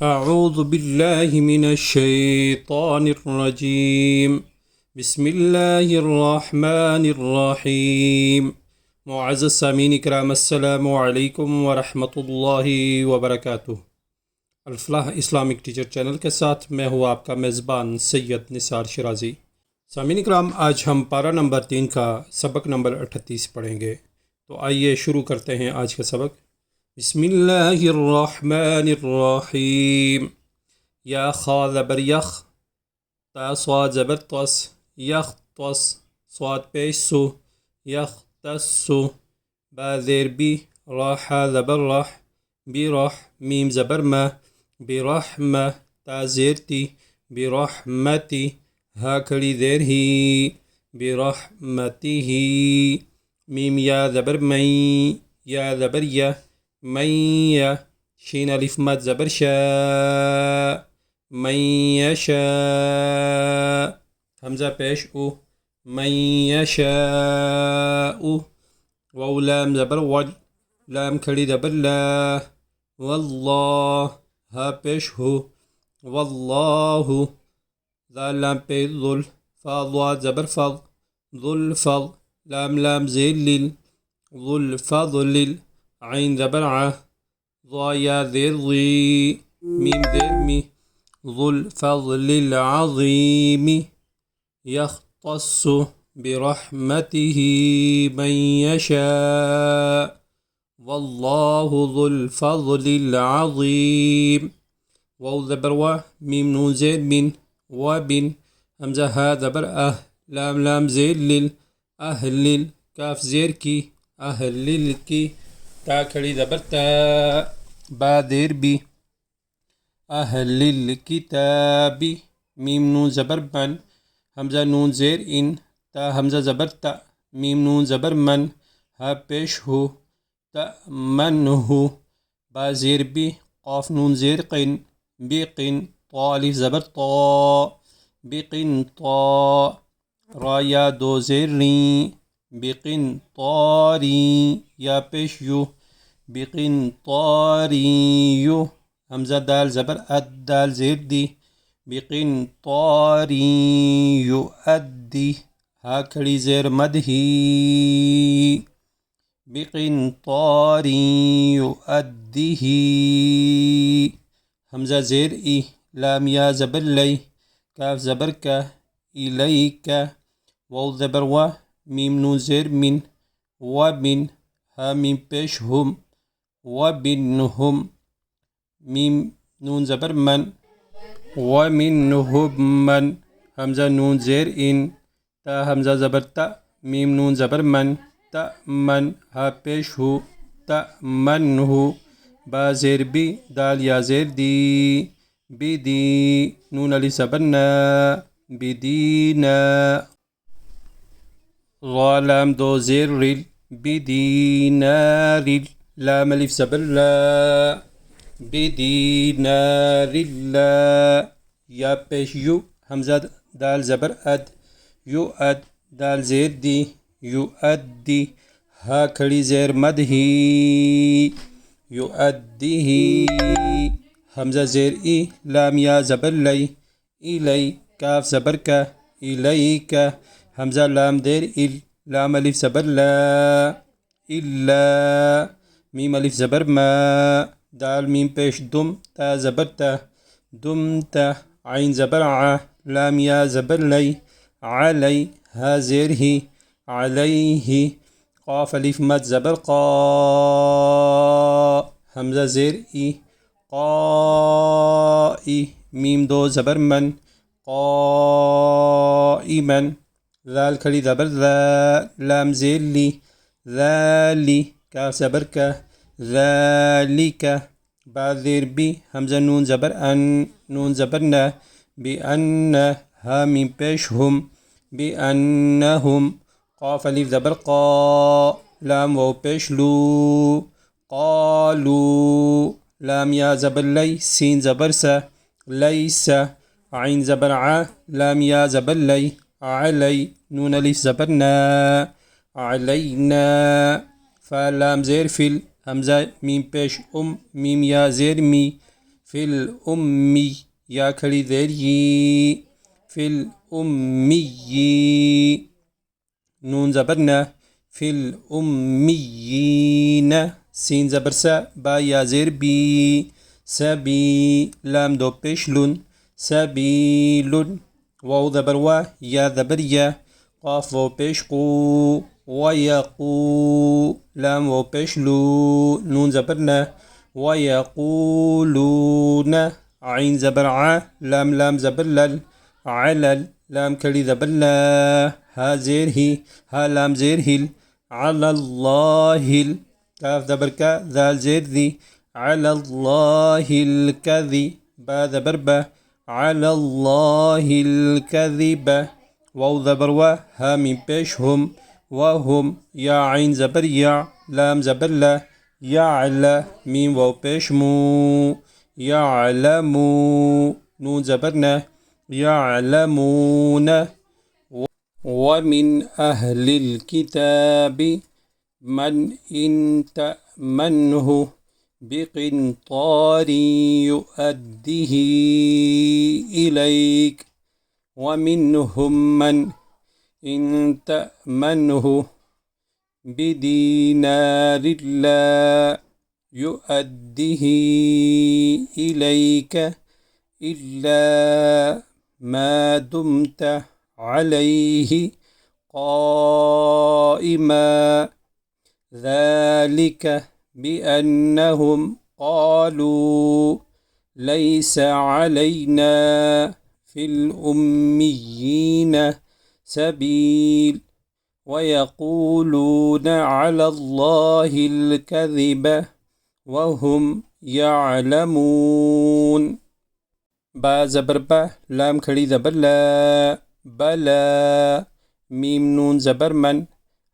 أعوذ بالله من الشيطان الرجيم بسم الله الرحمن الرحيم معزز सामीन इकराम अस्सलामु अलैकुम व रहमतुल्लाहि व बरकातुहू। अल्फलाह इस्लामिक टीचर चैनल के साथ मैं हूँ आपका मेज़बान सैयद निसार शिराज़ी। सामीन इकराम, आज हम पारा नंबर 3 का सबक नंबर 38 पढ़ेंगे। तो आइए शुरू करते हैं आज का सबक। बिस्मिल्लाहिर्रहमानिर्रहीम। या खा ज़बर यख, ता स्वाद ज़बर तस, यख तस, स्वाद पेश सु, यख तस्सु, बा ज़ेर बी, राहा ज़बर रह, बिरह, मीम ज़बर मा, बिरहमा, ता ज़ेर ती, बिरहमती, हा खड़ी ज़ेर ही, बिरहमतिही, मीम या ज़बर मई, या ज़बर या, मैया, शीन अलिफ मद ज़बर शा, मैयशा, हमज़ा पेश उ, मैयशाउ, वाउ लाम ज़बर वल, लाम खड़ी ज़बर ला, वल्लाह, हा पेश हो, वल्लाहु, ज़ाल लाम पेश ज़ुल, फा ज़ाद ज़बर फज़, ज़ुल फज़, लाम लाम ज़ेर लिल, ज़ुल फज़लिल, आइन ज़बर आ, ज़ा या ज़ेर ज़ी, मीम ज़ेर मी, ज़ुल फज़लिल अज़ीमी, यख्तस्सु बिरहमतिही मन यशा, वल्लाहु ज़ुल फज़लिल अज़ीम। वाउ ज़बर वा, मीम नून ज़ेर मिन, व बिन, हमज़ा हा ज़बर अह, लाम लाम ज़ेर लिल, अहलिल, काफ ज़ेर की, अहलिल की, ता खड़ी ज़बर ता, बा देर बी, अहलिल किताबी, मीम नून ज़बर बन, हमज़ा नून ज़ेर इन, ता हमज़ा ज़बर ता, मीम नून ज़बर मन, हा पेश हो, ता मन हो, बा ज़ेर बी, क़ाफ नून ज़ेर क़िन, बिक़िन, ता अलिफ ज़बर ता, बिक़िन ता, रा या दो ज़ेर री, बिक़िन तारी, या पेश यू, बिक़िन तारियु, हमज़ा दाल ज़बर अद, दाल ज़ेर दी, बिक़िन तारियु अद्दी, हा खड़ी ज़ेर मद ही, बिक़िन तारियु अद्दिही, हमज़ा ज़ेर ई, लाम या ज़बर लई, काफ ज़बर का, इलैका, वाउ ज़बर वा, मीम नून ज़ेर मिन, व बिन, हा मीम पेश हुम, व बिनहुम, मीम नून ज़बर मन, व मिनहुम मन, हमज़ा नून ज़ेर इन, ता हमज़ा ज़बर ता, मीम नून ज़बर मन, ता मन, हा पेश हो, ता मन हो, बा ज़ेर बी, दाल या ज़ेर दी, बिदी, नून अलिफ ज़बर ना, बिदीना, रा लाम दो ज़ेर रिल, बिदीनारिल, लाम अलिफ ज़बर ला, बिदीनारिल्ला, या पेश यू, हमज़ा दाल ज़बर अद, यू अद, दाल ज़ेर दी, यू अद्दी, हा खड़ी ज़ेर मद ही, यू अद्दी ही, हमज़ा ज़ेर ई, लाम या ज़बर लई, इलई, काफ ज़बर का, इलई का, हमज़ा लाम देर इल, लाम अलिफ ज़बर ला, इल्ला, मीम अलिफ ज़बर मा, दाल मीम पेश दुम, ता ज़बर ता, दुम ता, आइन ज़बर आ, लाम या ज़बर लई, अलई, हा ज़ेर ही, अलैहि, क़ाफ अलिफ मद ज़बर क़ा, हमज़ा ज़ेर ई, क़ाई, मीम दो ज़बर मन, क़ाइमन, ज़ाल खड़ी ज़बर ज़ा, लाम ज़ेर ली, ज़ाली, काफ ज़बर का, ज़ालिका, बा ज़ेर बी, हमज़ा नून ज़बर अन, नून ज़बर ना, बी अन्ना, हा मीम पेश हुम, बी अन्नहुम, क़ाफ अलिफ ज़बर क़ा, लाम वाउ पेश लू, क़ालू, लाम या ज़बर लई, सीन ज़बर सा, लैसा, आइन ज़बर आ, लाम या ज़बर लई, अलई, नून अलिफ ज़बर ना, अलैना, फा लाम ज़ेर फिल, हमज़ा मीम पेश मीम या ज़ेर मी, في الأمي يا كلي ذري في الأمي نون زبرنا في الأميين سين زبر سا با يا زير بي سبي لام دو بيشلون سبيل واو زبر وا يا زبر يا قاف و بيشقو ويقو لام و بيشلو نون زبرنا ويقولون عين زبر ع لام زبر لل علل لام كلي زبر لا ها زير هي ها لام زير هيل على الله كاف زبر كا ذال زير ذي على الله الكذي با زبر با على الله الكذب واو زبر وا ها من بيشهم وهم يا عين زبر يا لام زبر لا يعلى ميم واو بيشمو يعلمو نون زبرنا يعلمون ومن أهل الكتاب من إن تأمنه بقنطار يؤده إليك ومنهم من إن تأمنه بدينار لا يؤده إليك إلا ما دمت عليه قائما ذلك بأنهم قالوا ليس علينا في الأميين سبيل ويقولون على الله الكذب وهم يعلمون با زبر با لام کھڑی زبر لا بلا ميم نون زبر من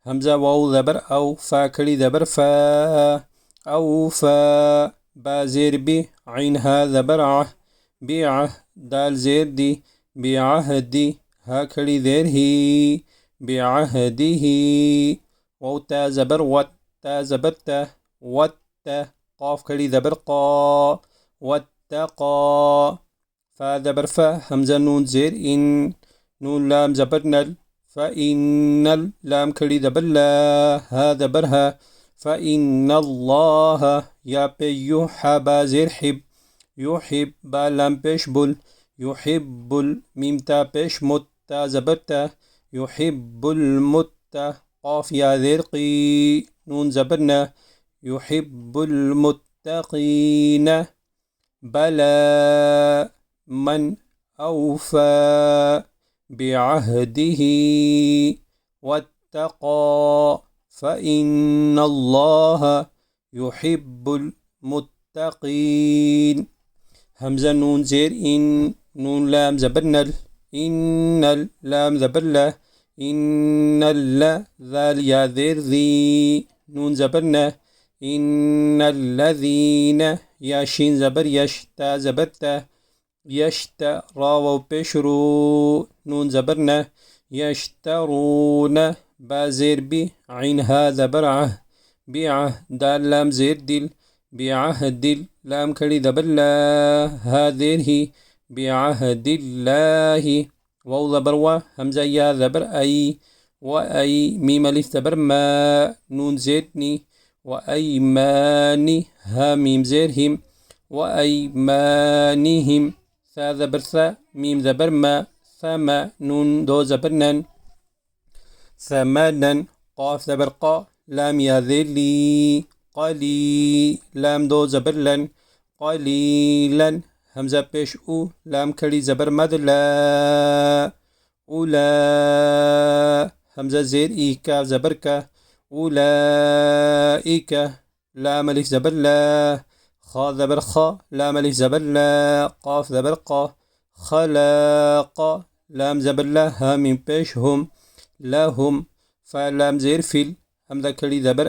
همزة واو زبر أو فا کھڑی زبر فا أو فا با زير بي عين ها زبر ع بيعه دال زير دي بعهدي ها کھڑی زير هي بعهده واو تا زبر وات تا زبر تا وات قاف کھڑی زبر قا واتقى فا زبر فا همزة نون زير إن نون لام زبر نل فإن لام کھڑی زبر لا ها زبر ها فإن الله يا بي با زير حب يحب با لام پیش بل يحب الميم تا پیش مت تا زبر تا يحب المت قاف يا زير قي نون زبرنا يحب المتقين بلى من أوفى بعهده واتقى فإن الله يحب المتقين همزة نون زير إن نون لام زبرنا إن اللام زبر إن اللا ذال يا ذير ذي نون زبرنا إن الذين يا شين زبر يشتا زبرتا يشتا راو بشرو نون زبرنا يشترون با زير بي عين ها زبرعه بيعه دال لام زير دل بعهد لام کھڑی زبر لا ها ذير هي بعهد الله واو زبر و همزة يا زبر أي وأي ميم ألف زبر ما نون زيدني وأيماني ها ميم زيرهم وأيمانهم ثا زبر ثا ميم زبر ما ثما نون دو زبر نن ثمنا قاف زبر قا لام يا ذلي قلي لام دو زبر لن قليلا همزة پیش او لام کھڑی زبر مد لا اولا همزة زير ای کاف زبر کا أولئك لام ألف زبر لا خا زبر خا لام ألف زبر لا قاف زبر قا خلاق لام زبر لا ها من پیشهم لهم فلام زير فيل همزة کھڑی زبر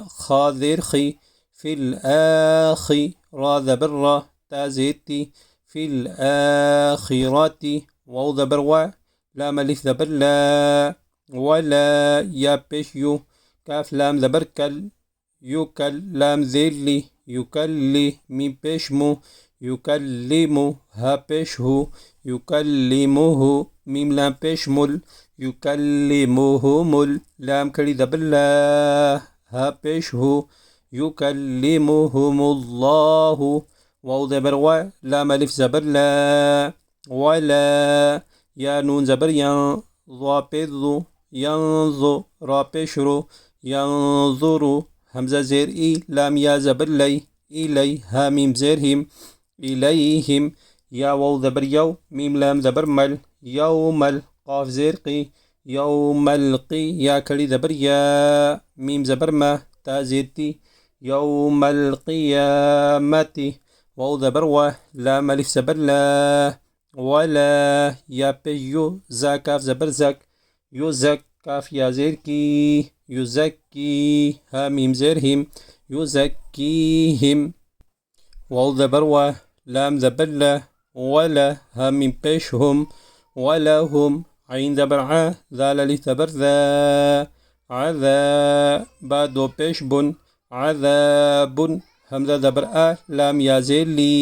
خا زير خي في الآخي را زبر را تا زيتي في الآخرة واو زبر و لام ألف زبر لا ولا يا بيش يو كاف لام زبر كل يوكل لام زيلي युकल्ली मीम पेश मु युकल्लिमु हा पेश हु युकल्लिमुहु मीम लाम पेश मुल युकल्लिमुहुमुल लाम खड़ी दबल ला हा पेश हु युकल्लिमुहुमुल्लाहु वाव ज़बर व लाम अलिफ ज़बर ला वला या नून ज़बर या ज़ा पेश ज़ु यंज़ु रा पेश रू यंज़ुरु हमज़ा ज़ेर ई लाम या ज़बर लै इलै हा मीम ज़ेर हिम इलैहिम या वाव ज़बर यौ मीम लाम ज़बर मल यौमल क़ाफ ज़ेर क़ी यौमल क़ी या खड़ी ज़बर या मीम ज़बर मा ता ज़ेर ती यौमल क़ियामति वाव ज़बर व लाम अलिफ ज़बर ला वला या पे यु ज़ा काफ ज़बर ज़क यु ज़क काफ या ज़ेर की युज़क्की हा मीम ज़ेर हिम युज़क्कीहिम वाव ज़बर व लाम ज़बर ला वला हा मीम पेश हम वलहुम आइन ज़बर आ ज़ाल अलिफ ज़बर ज़ा आज़ा बा दो पेश बुन आज़ाबुन हमज़ा ज़बर आ लाम या ज़ेर ली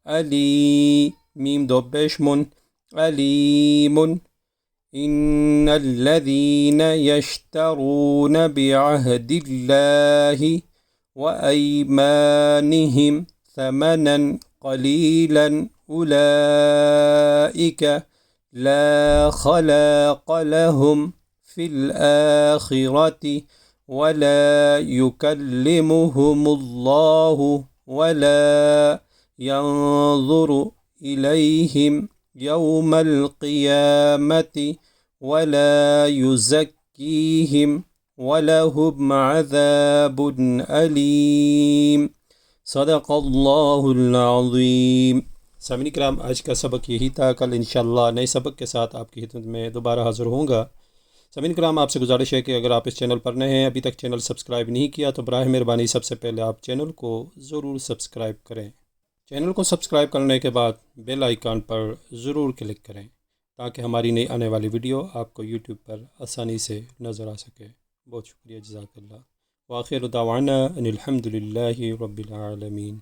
अली मीम दो पेश मुन अलीमुन इन्नल्लज़ीन यश्तरून बिअहदिल्लाहि व अयमानिहिम थमनन क़लीलन उलाइक ला खलाक़ लहुम फ़िल आखिरति वला युकल्लिमुहुमुल्लाहु वला यंज़ुरु इलैहिम यौमल क़ियामति वला युज़क्कीहिम वलहुम अज़ाबुन अलीम। सदक़ल्लाहुल अज़ीम। सामिन किराम, आज का सबक यही था। कल इंशाअल्लाह नए सबक के साथ आपकी खिदमत में दोबारा हाज़िर होऊंगा। सामिन किराम, आपसे गुजारिश है कि अगर आप इस चैनल पर नए हैं, अभी तक चैनल सब्सक्राइब नहीं किया, तो बराह मेहरबानी सबसे पहले आप चैनल को ज़रूर सब्सक्राइब करें। चैनल को सब्सक्राइब करने के बाद बेल आइकन पर ज़रूर क्लिक करें ताकि हमारी नई आने वाली वीडियो आपको यूट्यूब पर आसानी से नज़र आ सके। बहुत शुक्रिया, जज़ाकल्लाह। व आखिर दावाना अनिल हम्दुलिल्लाहि रब्बिल आलमीन।